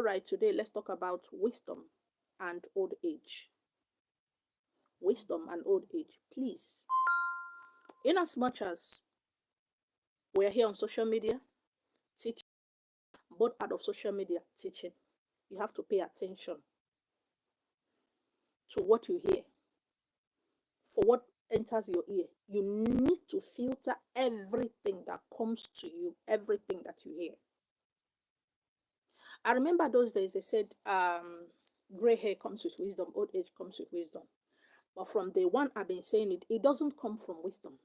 All right, today let's talk about wisdom and old age. Wisdom and old age. Please, in as much as we're here on social media, teaching, both part of social media teaching, you have to pay attention to what you hear. For what enters your ear, you need to filter everything that comes to you, everything that you hear. I remember those days they said, gray hair comes with wisdom, old age comes with wisdom. But from day one, I've been saying it doesn't come from wisdom.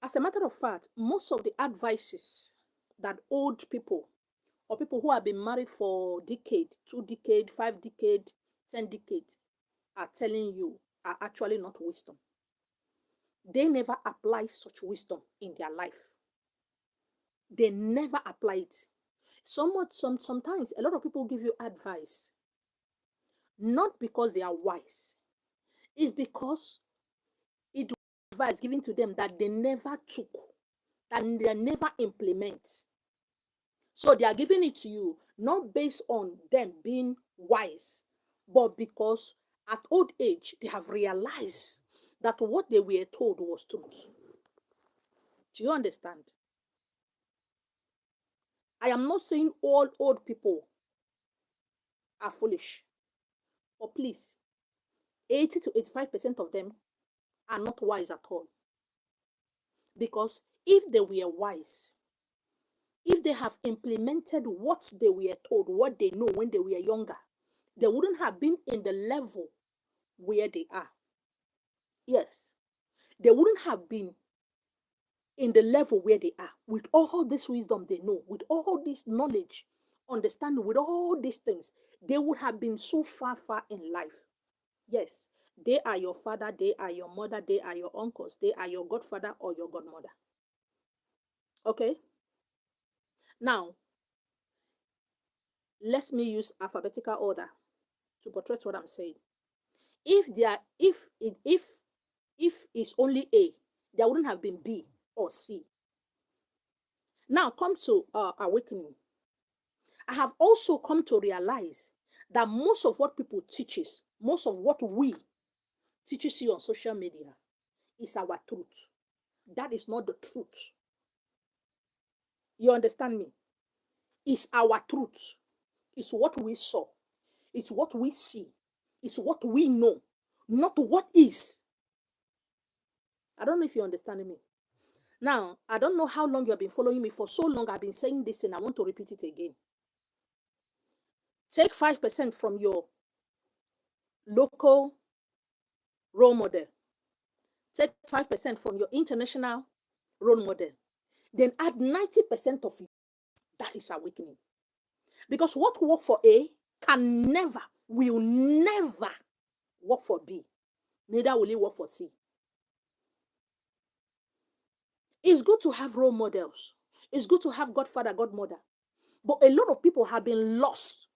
As a matter of fact, most of the advices that old people or people who have been married for decade, 2 decade, 5 decade, 10 decades are telling you are actually not wisdom. They never apply such wisdom in their life. They never apply it. Sometimes a lot of people give you advice, not because they are wise. It's because it was advice given to them that they never took, that they never implement. So they are giving it to you not based on them being wise, but because at old age they have realized that what they were told was truth. Do you understand? I am not saying all old people are foolish, but please, 80 to 85% of them are not wise at all. Because if they were wise, if they have implemented what they were told, what they know when they were younger, they wouldn't have been in the level where they are. Yes, they wouldn't have been in the level where they are with all this wisdom they know, with all this knowledge, understanding, with all these things. They would have been so far, far in life. Yes, they are your father, they are your mother, they are your uncles, they are your godfather or your godmother. Okay? Now, let me use alphabetical order to portray what I'm saying. If it's only A, there wouldn't have been B or C. Now come to awakening. I have also come to realize that most of what people teaches, most of what we teaches you on social media is our truth. That is not the truth. You understand me? It's our truth. It's what we saw. It's what we see. It's what we know, not what is. I don't know if you're understanding me. Now, I don't know how long you have been following me. For so long, I've been saying this and I want to repeat it again. Take 5% from your local role model. Take 5% from your international role model. Then add 90% of you. That is awakening. Because what work for A can never, will never work for B. Neither will it work for C. It's good to have role models. It's good to have godfather, godmother. But a lot of people have been lost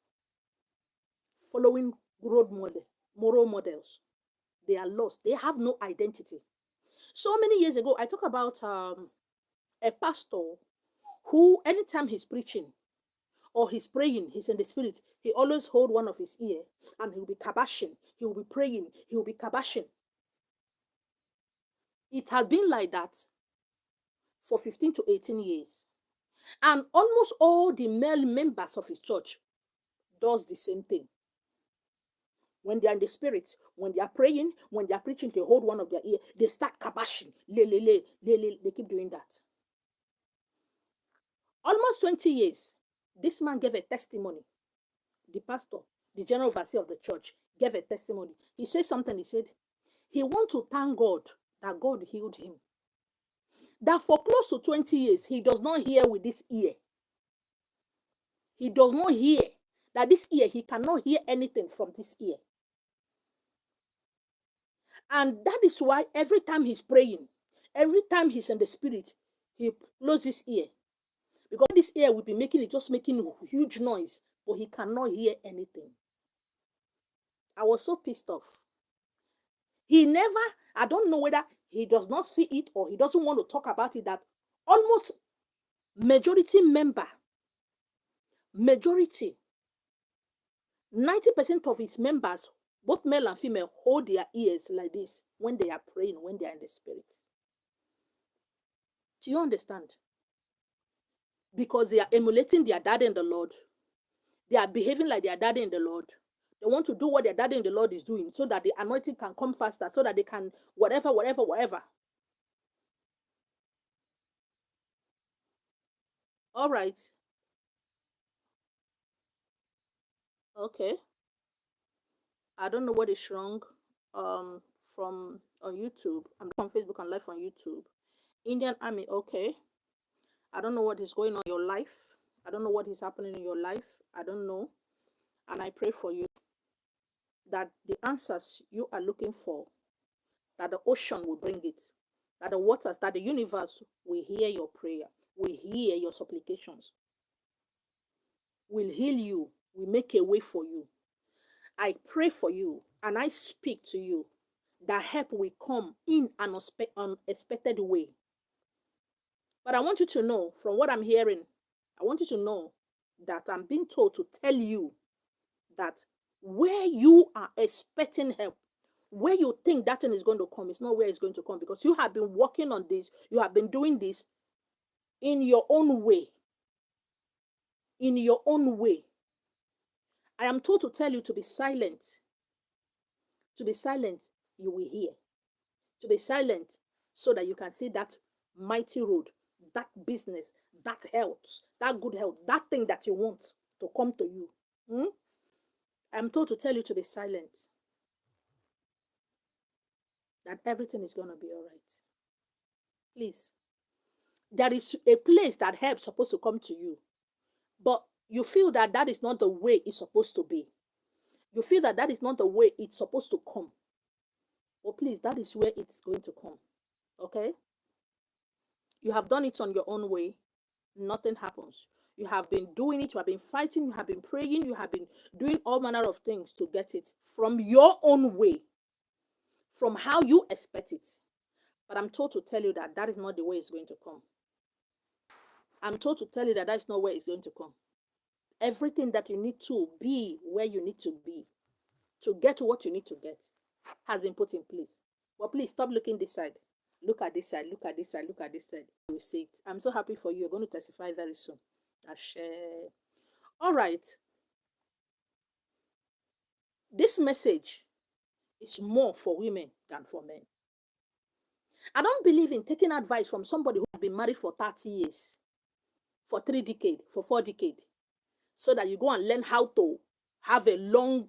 following moral models. They are lost. They have no identity. So many years ago, I talk about a pastor who, anytime he's preaching or he's praying, he's in the spirit, he always hold one of his ear and he'll be kabashing. He'll be praying. He'll be kabashing. It has been like that for 15 to 18 years. And almost all the male members of his church does the same thing. When they are in the spirit, when they are praying, when they are preaching, they hold one of their ear, they start kabashing. They keep doing that. Almost 20 years, this man gave a testimony. The pastor, the general overseer of the church, gave a testimony. He said something. He said, he wants to thank God that God healed him. That for close to 20 years, he does not hear with this ear. He does not hear. That this ear, he cannot hear anything from this ear. And that is why every time he's praying, every time he's in the spirit, he closes his ear. Because this ear will be just making huge noise, but he cannot hear anything. I was so pissed off. I don't know whether he does not see it or he doesn't want to talk about it, that almost majority member Majority, 90% of its members, both male and female, hold their ears like this when they are praying, when they are in the spirit. Do you understand? Because they are emulating their daddy in the Lord. They are behaving like their daddy in the Lord. They want to do what their daddy in the Lord is doing so that the anointing can come faster, so that they can whatever, whatever, whatever. All right. Okay. I don't know what is wrong. From on YouTube. I'm on Facebook and live on YouTube. Indian Army. Okay. I don't know what is going on in your life. I don't know what is happening in your life. I don't know. And I pray for you that the answers you are looking for, that the ocean will bring it, that the waters, that the universe will hear your prayer, will hear your supplications, will heal you, will make a way for you. I pray for you and I speak to you that help will come in an unexpected way. But I want you to know, from what I'm hearing, I want you to know that I'm being told to tell you that where you are expecting help, where you think that thing is going to come, it's not where it's going to come, because you have been working on this, you have been doing this in your own way. In your own way. I am told to tell you to be silent. To be silent, you will hear. To be silent so that you can see that mighty road, that business, that health, that good health, that thing that you want to come to you. I'm told to tell you to be silent. That everything is going to be all right. Please. There is a place that help supposed to come to you, but you feel that that is not the way it's supposed to be. You feel that that is not the way it's supposed to come. But please, that is where it's going to come. Okay? You have done it on your own way. Nothing happens. You have been doing it. You have been fighting. You have been praying. You have been doing all manner of things to get it from your own way, from how you expect it. But I'm told to tell you that that is not the way it's going to come. I'm told to tell you that that's not where it's going to come. Everything that you need to be where you need to be, to get what you need to get, has been put in place. But please stop looking this side. Look at this side, look at this side, look at this side. You will see it. I'm so happy for you. You're going to testify very soon. All right. This message is more for women than for men. I don't believe in taking advice from somebody who's been married for 30 years, for 3 decades, for 4 decades, so that you go and learn how to have a long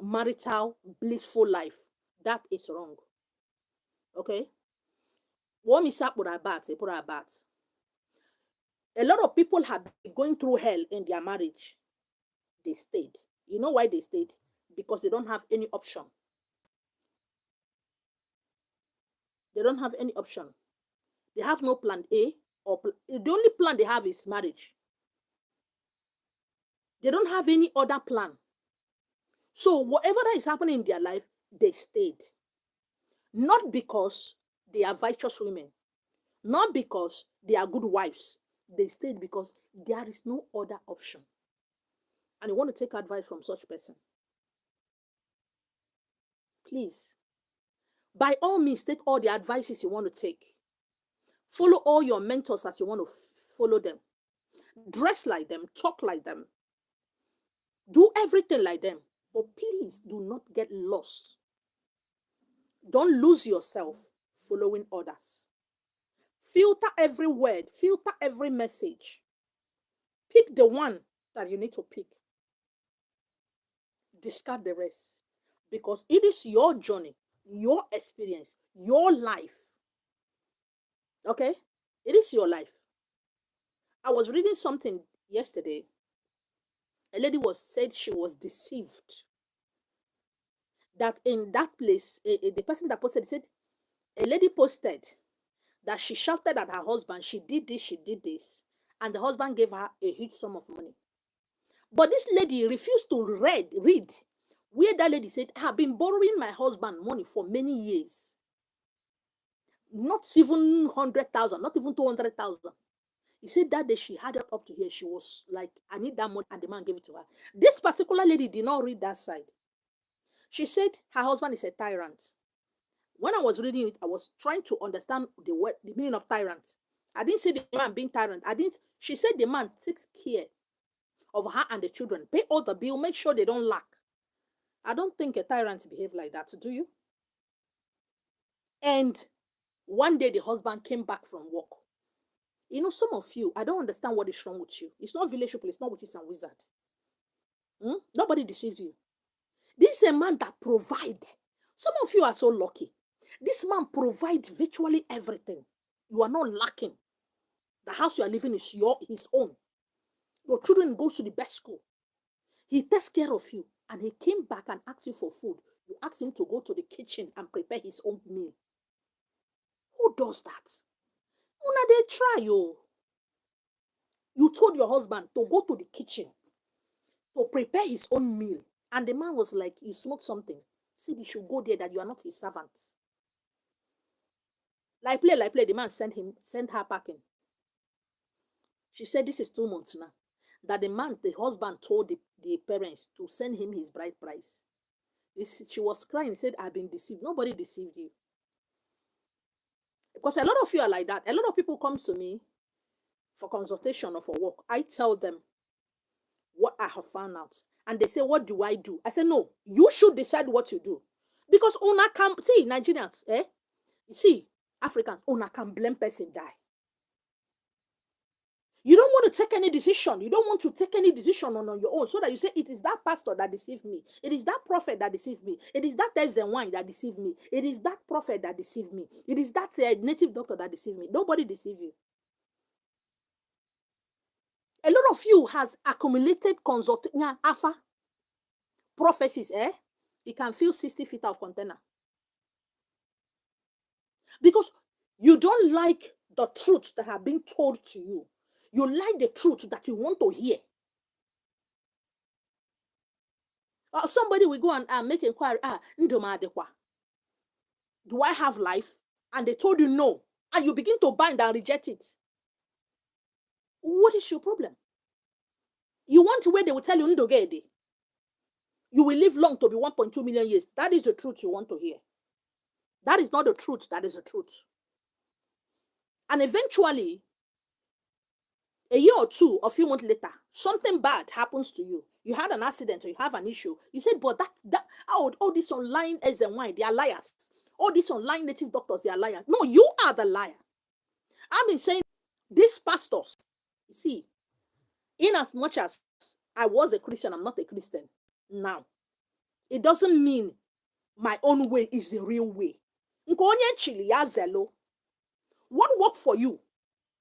marital blissful life. That is wrong. Okay? What is up with about? A lot of people have been going through hell in their marriage. They stayed. You know why they stayed? Because they don't have any option. They don't have any option. They have no plan A, or the only plan they have is marriage. They don't have any other plan. So whatever that is happening in their life, they stayed. Not because they are righteous women, not because they are good wives. They stayed because there is no other option. And you want to take advice from such person. Please, by all means, take all the advices you want to take. Follow all your mentors as you want to follow them. Dress like them, talk like them. Do everything like them. But please do not get lost. Don't lose yourself following others. Filter every word, filter every message. Pick the one that you need to pick. Discard the rest. Because it is your journey, your experience, your life. Okay? It is your life. I was reading something yesterday. A lady said she was deceived. That in that place, the person that posted said, a lady posted that she shouted at her husband, she did this, and the husband gave her a huge sum of money. But this lady refused to read where that lady said, I have been borrowing my husband money for many years. Not even 100,000, not even 200,000. He said that day she had it up to here. She was like, I need that money, and the man gave it to her. This particular lady did not read that side. She said her husband is a tyrant. When I was reading it, I was trying to understand the word, the meaning of tyrant. I didn't say the man being tyrant. I didn't. She said the man takes care of her and the children, pay all the bill, make sure they don't lack. I don't think a tyrant behave like that. Do you? And one day the husband came back from work. You know, some of you, I don't understand what is wrong with you. It's not village people, it's not witches and wizard. Nobody deceives you. This is a man that provide. Some of you are so lucky. This man provide virtually everything. You are not lacking. The house you are living is his own. Your children goes to the best school. He takes care of you. And he came back and asked you for food. You asked him to go to the kitchen and prepare his own meal. Who does that? Una they try you. You told your husband to go to the kitchen to prepare his own meal. And the man was like, you smoke something. He said you should go there, that you are not his servant. Like play, the man sent her packing. She said this is 2 months now. That the husband told the parents to send him his bride price. She was crying. He said, I've been deceived. Nobody deceived you. Because a lot of you are like that. A lot of people come to me for consultation or for work. I tell them what I have found out. And they say, what do I do? I say, no, you should decide what you do. Because una can, see, Nigerians, see, Africans, una can blame person die. You don't want to take any decision. You don't want to take any decision on your own, so that you say, it is that pastor that deceived me. It is that prophet that deceived me. It is that wine that deceived me. It is that prophet that deceived me. It is that native doctor that deceived me. Nobody deceived you. A lot of you has accumulated alpha prophecies, You can fill 60 feet of container. Because you don't like the truth that have been told to you. You like the truth that you want to hear. Somebody will go and make inquiry. Do I have life? And they told you no. And you begin to bind and reject it. What is your problem? You want where they will tell you Ndogede. You will live long to be 1.2 million years. That is the truth you want to hear. That is not the truth. That is the truth. And eventually, a year or two, a few months later, something bad happens to you. You had an accident or you have an issue. You said, but all these online SNY, they are liars. All these online native doctors, they are liars. No, you are the liar. I've been saying these pastors, you see, in as much as I was a Christian, I'm not a Christian now. It doesn't mean my own way is the real way. What works for you?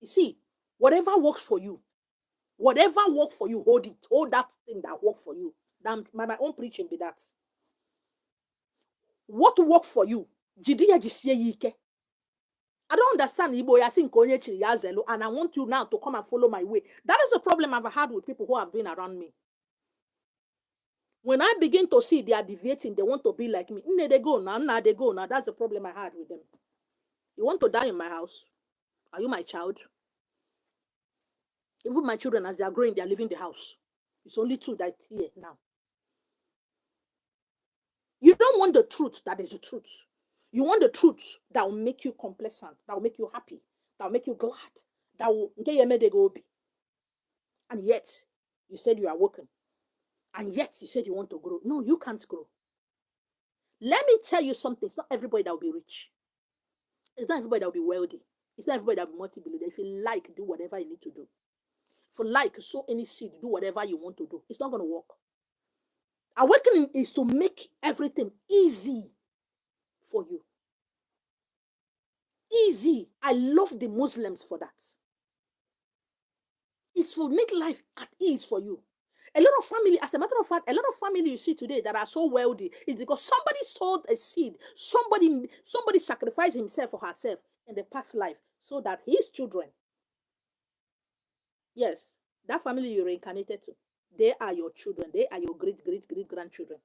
You see, whatever works for you, hold it. Hold that thing that works for you. My own preaching be that. What works for you? I don't understand Igbo and I want you now to come and follow my way. That is the problem I've had with people who have been around me. When I begin to see they are deviating, they want to be like me. They go now. They go now. That's the problem I had with them. You want to die in my house? Are you my child? Even my children, as they are growing, they are leaving the house. It's only two that here now. You don't want the truth that is the truth. You want the truth that will make you complacent, that will make you happy, that will make you glad, that will get your go be. And yet, you said you are working. And yet, you said you want to grow. No, you can't grow. Let me tell you something. It's not everybody that will be rich. It's not everybody that will be wealthy. It's not everybody that will be multi-billionaire. If you like, do whatever you need to do. If you like, sow any seed, do whatever you want to do. It's not going to work. Awakening is to make everything easy for you. Easy. I love the Muslims for that. It's to make life at ease for you. A lot of family, as a matter of fact, a lot of family you see today that are so wealthy is because somebody sowed a seed. Somebody sacrificed himself or herself in the past life so that his children, yes, that family you reincarnated to, they are your children. They are your great-grandchildren.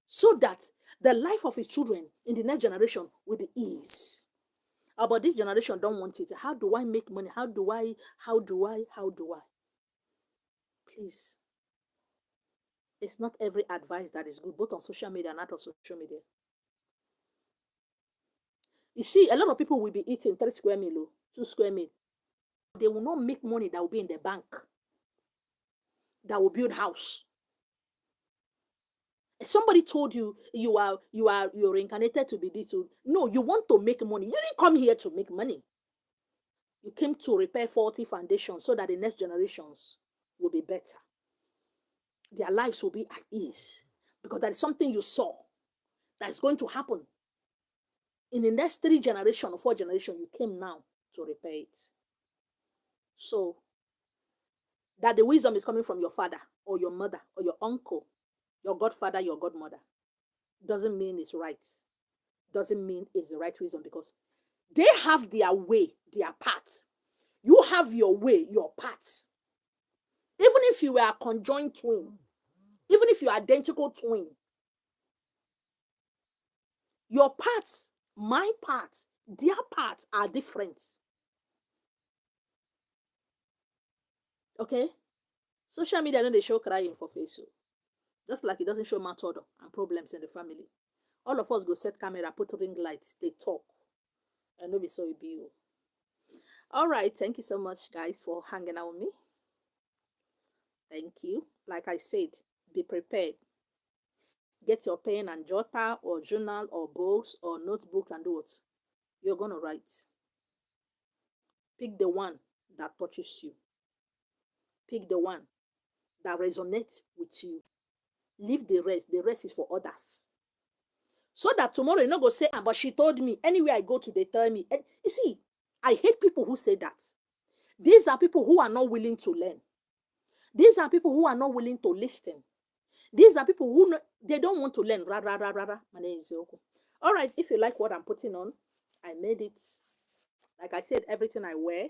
So that the life of his children in the next generation will be ease. But this generation don't want it. How do I make money? How do I? How do I? How do I? Please, it's not every advice that is good, both on social media and out of social media. You see, a lot of people will be eating 3 square meal, 2 square meal. They will not make money that will be in the bank, that will build house. If somebody told you you're reincarnated to be this. No, you want to make money. You didn't come here to make money. You came to repair faulty foundations so that the next generations will be better. Their lives will be at ease. Because that is something you saw that is going to happen. In the next 3 generations or 4 generations, you came now to repair it. So, that the wisdom is coming from your father or your mother or your uncle, your godfather, your godmother, doesn't mean it's right. Doesn't mean it's the right wisdom, because they have their way, their path. You have your way, your path. Even if you were a conjoined twin, even if you're identical twin, your paths, my paths, their paths are different. Okay? Social media don't they show crying for face. Just like it doesn't show matter and problems in the family. All of us go set camera, put ring lights, they talk. And nobody saw it be you. All right, thank you so much, guys, for hanging out with me. Thank you. Like I said, be prepared. Get your pen and jotter or journal or books or notebook and do what you're gonna write. Pick the one that touches you. Pick the one that resonates with you. Leave the rest. The rest is for others. So that tomorrow you're not going to say, but she told me. Anywhere I go to, they tell me. And you see, I hate people who say that. These are people who are not willing to learn. These are people who are not willing to listen. These are people who they don't want to learn. My name is Yoko. All right, if you like what I'm putting on, I made it. Like I said, everything I wear,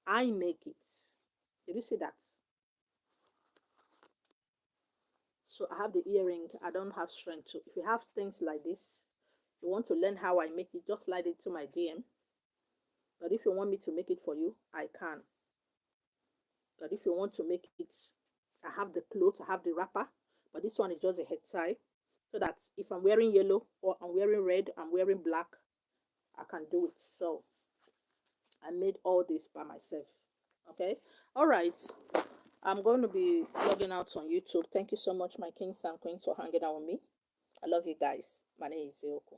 I make it. Did you see that? So I have the earring. I don't have strength to. If you have things like this, you want to learn how I make it, just slide it to my DM. But if you want me to make it for you, I can. But if you want to make it, I have the clothes, I have the wrapper. But this one is just a head tie. So that if I'm wearing yellow or I'm wearing red, I'm wearing black, I can do it. So I made all this by myself. Okay. All right. I'm going to be logging out on YouTube. Thank you so much, my kings and queens, for hanging out with me. I love you guys. My name is Zeoko.